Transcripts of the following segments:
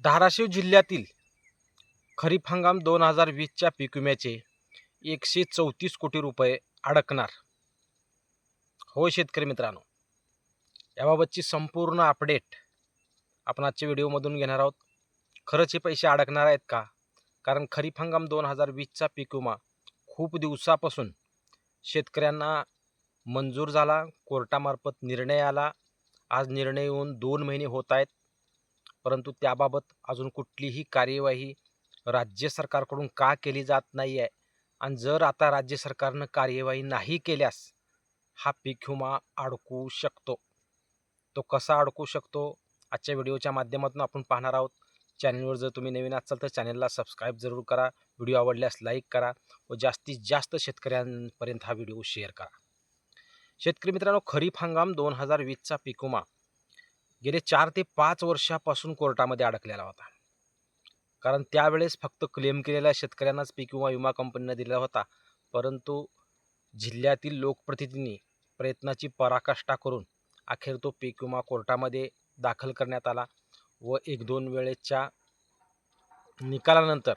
धाराशिव जिल्ह्यातील खरीप हंगाम 2020च्या पीक विम्याचे 134 कोटी रुपये अडकणार. हो शेतकरी मित्रांनो, याबाबतची संपूर्ण अपडेट आपण आजच्या व्हिडिओमधून घेणार आहोत. खरंच हे पैसे अडकणार आहेत का? कारण खरीप हंगाम 2020चा पीक विमा खूप दिवसापासून शेतकऱ्यांना मंजूर झाला, कोर्टामार्फत निर्णय आला. आज निर्णय येऊन 2 महिने होत आहेत, परंतु त्याबाबत अजून कुठलीही कार्यवाही राज्य सरकारकडून का केली जात नाही आहे. आणि जर आता राज्य सरकारनं कार्यवाही नाही केल्यास हा पीक विमा अडकू शकतो. तो कसा अडकू शकतो आजच्या व्हिडिओच्या माध्यमातून आपण पाहणार आहोत. चॅनलवर जर तुम्ही नवीन असाल तर चॅनलला सबस्क्राईब जरूर करा, व्हिडिओ आवडल्यास लाईक करा व जास्तीत जास्त शेतकऱ्यांपर्यंत हा व्हिडिओ शेअर करा. शेतकरी मित्रांनो, खरीप हंगाम 2020चा पीक विमा गेले 4 ते 5 वर्षापासून कोर्टामध्ये अडकलेला होता. कारण त्यावेळेस फक्त क्लेम केलेल्या शेतकऱ्यांनाच पीक विमा कंपनीने दिला होता. परंतु जिल्ह्यातील लोकप्रतिनिधींनी प्रयत्नाची पराकाष्ठा करून अखेर तो पीक विमा कोर्टामध्ये दाखल करण्यात आला व 1-2 वेळेच्या निकालानंतर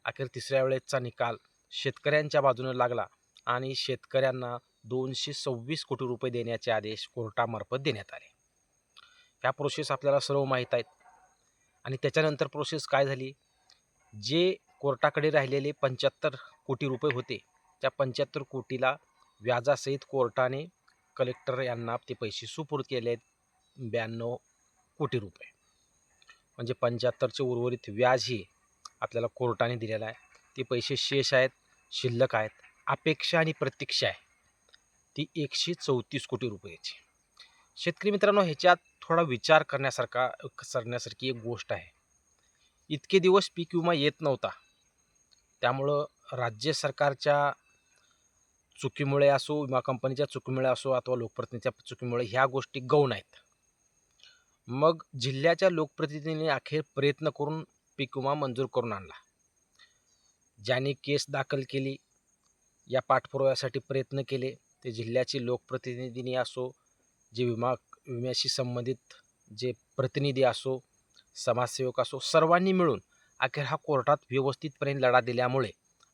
अखेर 3ऱ्या वेळेचा निकाल शेतकऱ्यांच्या बाजूने लागला आणि शेतकऱ्यांना 226 कोटी रुपये देण्याचे आदेश कोर्टामार्फत देण्यात आले. ह्या प्रोसेस आपल्याला सर्व माहीत आहेत. आणि त्याच्यानंतर प्रोसेस काय झाली? जे कोर्टाकडे राहिलेले 75 कोटी रुपये होते, त्या 75 कोटीला व्याजासहित कोर्टाने कलेक्टर यांना ते पैसे सुपूर्द केले आहेत. 92 कोटी रुपये, म्हणजे 75चे उर्वरित व्याजही आपल्याला कोर्टाने दिलेलं आहे. ते पैसे शेष आहेत, शिल्लक आहेत. अपेक्षा आणि प्रतीक्षा आहे ती 134 कोटी रुपयाची. शेतकरी मित्रांनो, ह्याच्यात थोडा विचार करण्यासारखी एक गोष्ट आहे. इतके दिवस पीक विमा येत नव्हता, त्यामुळं राज्य सरकारच्या चुकीमुळे असो, विमा कंपनीच्या चुकीमुळे असो अथवा लोकप्रतिनिधीच्या चुकीमुळे ह्या गोष्टी गौण आहेत. मग जिल्ह्याच्या लोकप्रतिनिधींनी अखेर प्रयत्न करून पीक विमा मंजूर करून आणला. ज्यांनी केस दाखल केली, या पाठपुराव्यासाठी प्रयत्न केले, ते जिल्ह्याचे लोकप्रतिनिधींनी असो, जे विम्याशी संबंधित जे प्रतिनिधी असो, समाजसेवक असो, सर्वांनी मिळून अखेर हा कोर्टात व्यवस्थितपणे लढा दिल्यामुळे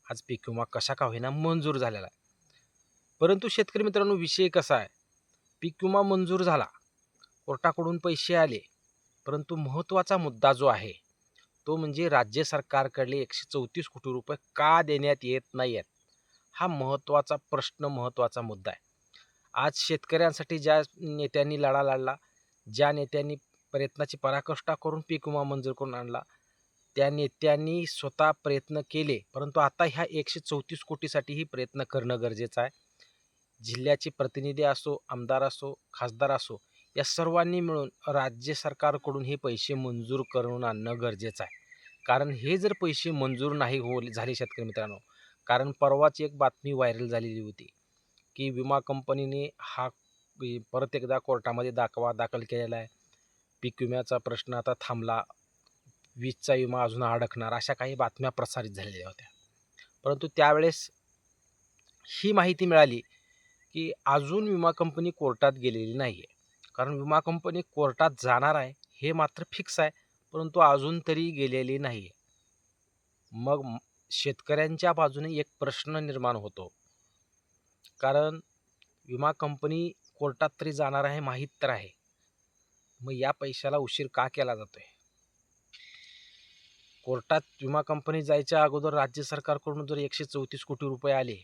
आज पीक विमा कशा का होईना मंजूर झालेला आहे. परंतु शेतकरी मित्रांनो, विषय कसा आहे? पीक विमा मंजूर झाला, कोर्टाकडून पैसे आले, परंतु महत्त्वाचा मुद्दा जो आहे तो म्हणजे राज्य सरकारकडले 134 कोटी रुपये का देण्यात येत नाही आहेत, हा महत्त्वाचा प्रश्न, महत्त्वाचा मुद्दा आहे. आज शेतकऱ्यांसाठी ज्या नेत्यांनी लढा लढला, ज्या नेत्यांनी प्रयत्नाची पराकाष्ठा करून पीक विमा मंजूर करून आणला, त्या नेत्यांनी स्वतः प्रयत्न केले, परंतु आता ह्या 134 कोटीसाठीही प्रयत्न करणं गरजेचं आहे. जिल्ह्याचे प्रतिनिधी असो, आमदार असो, खासदार असो, या सर्वांनी मिळून राज्य सरकारकडून हे पैसे मंजूर करून आणणं गरजेचं आहे. कारण हे जर पैसे मंजूर नाही झाले शेतकरी मित्रांनो, कारण परवाच एक बातमी व्हायरल झालेली होती की विमा कंपनीने हा परत एकदा कोर्टामध्ये दाखल केलेला आहे. पीक विम्याचा प्रश्न आता थांबला, वीजचा विमा अजून अडकणार, अशा काही बातम्या प्रसारित झालेल्या होत्या. परंतु त्यावेळेस ही माहिती मिळाली की अजून विमा कंपनी कोर्टात गेलेली नाही आहे. कारण विमा कंपनी कोर्टात जाणार आहे हे मात्र फिक्स आहे, परंतु अजून तरी गेलेली नाही आहे. मग शेतकऱ्यांच्या बाजूने एक प्रश्न निर्माण होतो, कारण विमा कंपनी कोर्टात तरी जाणार आहे माहीत तर आहे, मग या पैशाला उशीर का केला जातोय? कोर्टात विमा कंपनी जायच्या अगोदर राज्य सरकारकडून जर 134 कोटी रुपये आले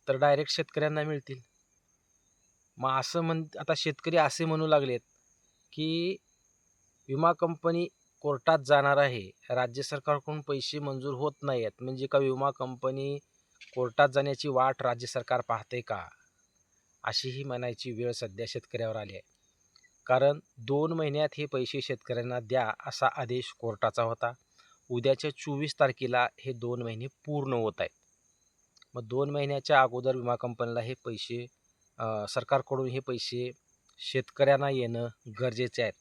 तर डायरेक्ट शेतकऱ्यांना मिळतील. मग आता शेतकरी असे म्हणू लागलेत की विमा कंपनी कोर्टात जाणार आहे, राज्य सरकारकडून पैसे मंजूर होत नाही आहेत, म्हणजे का विमा कंपनी कोर्टात जाण्याची वाट राज्य सरकार पाहते का? अशीही म्हणायची वेळ सध्या शेतकऱ्यावर आली आहे. कारण 2 महिन्यात हे पैसे शेतकऱ्यांना द्या असा आदेश कोर्टाचा होता. उद्याच्या 24 तारखेला हे 2 महिने पूर्ण होत आहेत. मग 2 महिन्याच्या अगोदर विमा कंपनीला हे पैसे सरकारकडून हे पैसे शेतकऱ्यांना येणं गरजेचे आहेत.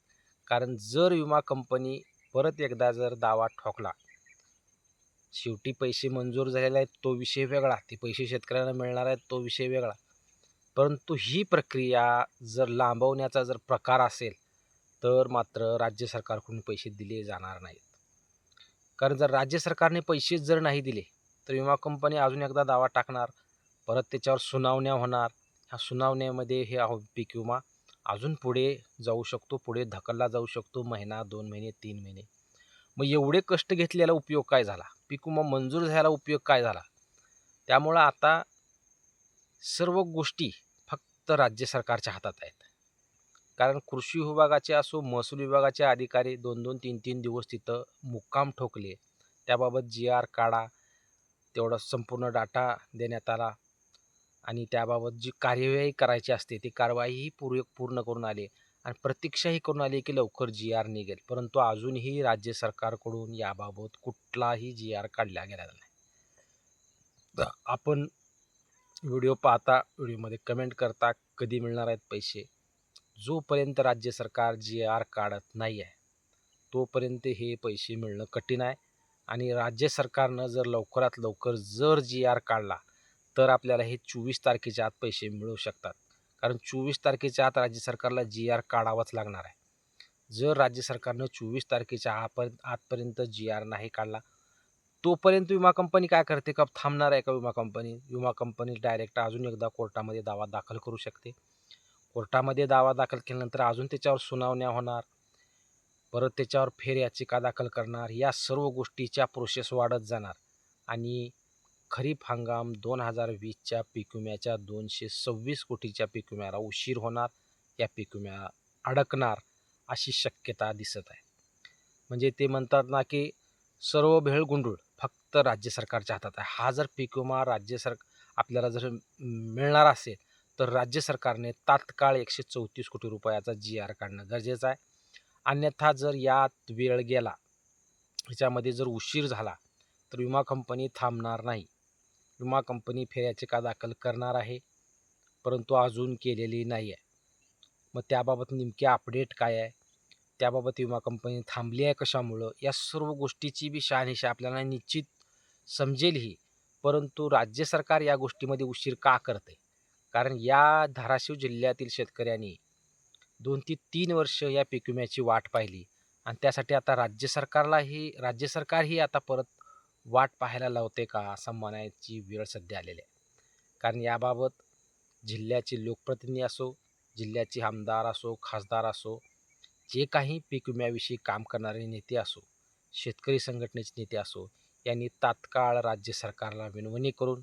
कारण जर विमा कंपनी परत एकदा जर दावा ठोकला, शेवटी पैसे मंजूर झालेले आहेत तो विषय वेगळा, ते पैसे शेतकऱ्यांना मिळणार आहेत तो विषय वेगळा, परंतु ही प्रक्रिया जर लांबवण्याचा जर प्रकार असेल तर मात्र राज्य सरकारकडून पैसे दिले जाणार नाहीत. कारण जर राज्य सरकारने पैसेच जर नाही दिले तर विमा कंपनी अजून एकदा दावा टाकणार, परत त्याच्यावर सुनावण्या होणार. ह्या सुनावण्यामध्ये हे पीक विमा अजून पुढे जाऊ शकतो, पुढे ढकलला जाऊ शकतो, महिना 2 महिने 3 महिने. मग एवढे कष्ट घेतलेला उपयोग काय झाला? पीक विमा मंजूर झाला उपयोग काय झाला? त्यामुळं आता सर्व गोष्टी फक्त राज्य सरकारच्या हातात आहेत. कारण कृषी विभागाचे असो, महसूल विभागाचे अधिकारी 2-2, 3-3 दिवस तिथं मुक्काम ठोकले. त्याबाबत जी-आर काढा, तेवढा संपूर्ण डाटा देण्यात आला आणि त्याबाबत जी कार्यवाही करायची असते ती कार्यवाहीही पूर्ण करून आले आणि प्रतीक्षाही करून आली की लवकर जी-आर निघेल. परंतु अजूनही राज्य सरकारकडून याबाबत कुठलाही जी-आर काढला गेलेला नाही. आपण व्हिडिओ पाहता, व्हिडिओमध्ये कमेंट करता, कधी मिळणार आहेत पैसे. जोपर्यंत राज्य सरकार जी-आर काढत नाही आहे तोपर्यंत हे पैसे मिळणं कठीण आहे. आणि राज्य सरकारनं जर लवकरात लवकर जर जी-आर काढला तर आपल्याला हे 24 तारखेच्या आत पैसे मिळू शकतात. कारण 24 तारखेच्या आत राज्य सरकारला जी-आर काढावाच लागणार आहे. जर राज्य सरकारनं 24 तारखेच्या आतपर्यंत जी-आर नाही काढला तोपर्यंत विमा कंपनी काय करते? का थांबणार आहे का विमा कंपनी? विमा कंपनी डायरेक्ट अजून एकदा कोर्टामध्ये दावा दाखल करू शकते. कोर्टामध्ये दावा दाखल केल्यानंतर अजून त्याच्यावर सुनावण्या होणार, परत त्याच्यावर फेर याचिका दाखल करणार. या सर्व गोष्टीच्या प्रोसेस वाढत जाणार आणि खरीप हंगाम 2020च्या पीक विम्याच्या 226 कोटीच्या पीक विम्याला उशीर होणार, या पीक विम्या अडकणार अशी शक्यता दिसत आहे. म्हणजे ते म्हणतात ना की सर्व भेळ गुंडूळ फक्त राज्य सरकारच्या हातात आहे. हा जर पीक विमा आपल्याला जर मिळणार असेल तर राज्य सरकारने तात्काळ 134 कोटी रुपयाचा जी-आर काढणं गरजेचं आहे. अन्यथा जर यात वेळ गेला, ह्याच्यामध्ये जर उशीर झाला तर विमा कंपनी थांबणार नाही. विमा कंपनी फेर याचिका दाखल करणार आहे, परंतु अजून केलेली नाही आहे. मग त्याबाबत नेमके अपडेट काय आहे? त्याबाबत विमा कंपनी थांबली आहे कशामुळं? या सर्व गोष्टीची बी शहानिशा आपल्याला निश्चित समजेलही. परंतु राज्य सरकार या गोष्टीमध्ये उशीर का करते? कारण या धाराशिव जिल्ह्यातील शेतकऱ्यांनी 2 ते 3 वर्ष या पीक विम्याची वाट पाहिली आणि त्यासाठी आता राज्य सरकारही आता परत वाट पाहायला लावते का असं म्हणायची वेळ सध्या आलेली आहे. कारण याबाबत जिल्ह्याचे लोकप्रतिनिधी असो, जिल्ह्याचे आमदार असो, खासदार असो, जे काही पीक विम्याविषयी काम करणारे नेते असो, शेतकरी संघटनेचे नेते असो, यांनी तात्काळ राज्य सरकारला विनवणी करून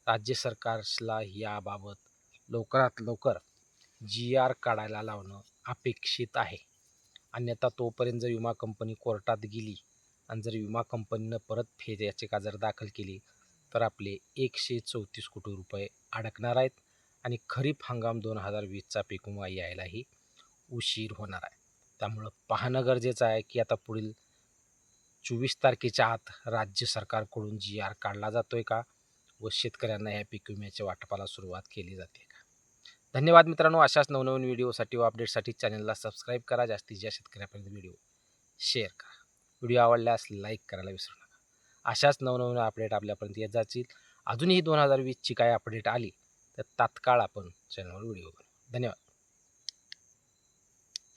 राज्य सरकारला याबाबत लवकरात लवकर जी-आर काढायला लावणं अपेक्षित आहे. अन्यथा तोपर्यंत जर विमा कंपनी कोर्टात गेली आणि जर विमा कंपनीनं परत फेर याचिका जर दाखल केली तर आपले 134 कोटी रुपये अडकणार आहेत आणि खरीप हंगाम 2020चा पीक विमा यायलाही उशीर होणार आहे. त्यामुळं पाहणं गरजेचं आहे की आता पुढील 24 तारखेच्या आत राज्य सरकारकडून जी-आर काढला जातोय का व शेतकऱ्यांना या पीक विम्याच्या वाटपाला सुरुवात केली जाते का? धन्यवाद मित्रांनो. अशाच नवनवीन व्हिडिओसाठी व अपडेटसाठी चॅनलला सबस्क्राईब करा. जास्तीत जास्त शेतकऱ्यापर्यंत व्हिडिओ शेअर करा. व्हिडिओ आवडल्यास लाईक करायला विसरू नका. अशाच नवनवीन अपडेट आपल्यापर्यंत येत जातील. अजूनही 2020ची काय अपडेट आली तर तात्काळ आपण चॅनलवर व्हिडिओ बनवू. धन्यवाद.